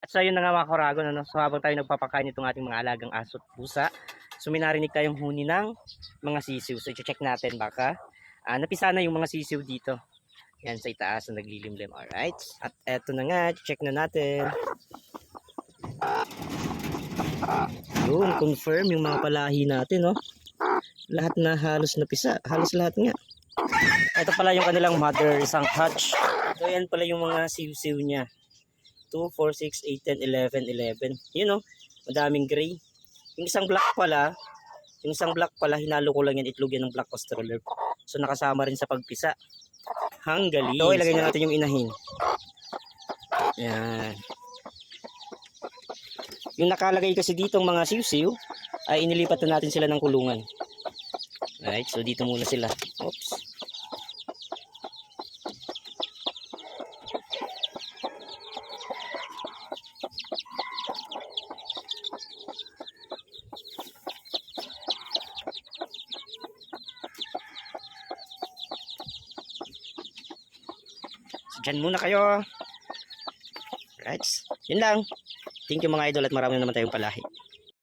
So yun na nga mga Kuragon, ano? So habang tayo nagpapakain itong ating mga alagang aso at pusa, so may narinig tayong huni ng mga sisiw. So i-check natin baka napisa na yung mga sisiw dito. Yan sa itaas na naglilimlim. Alright. At eto na nga, check na natin. Yun, confirm yung mga palahi natin, no? Lahat na halos napisa. Halos lahat nga. Ito pala yung kanilang mother, isang hatch. So yan pala yung mga siw-siw niya. 2, 4, 6, 8, 10, 11, 11. Yun, no? Madaming gray. Yung isang black pala, hinalo ko lang yan, itlog yan ng black Australorp. So nakasama rin sa pagpisa. Hanggaling. So ilagay na natin yung inahin. Yan. Yung nakalagay kasi ditong mga siw-siw, ay inilipat na natin sila ng kulungan. Alright, so dito muna sila. Oops. Diyan muna kayo. Right. Yun lang. Thank you mga idol at marami naman tayong palahi.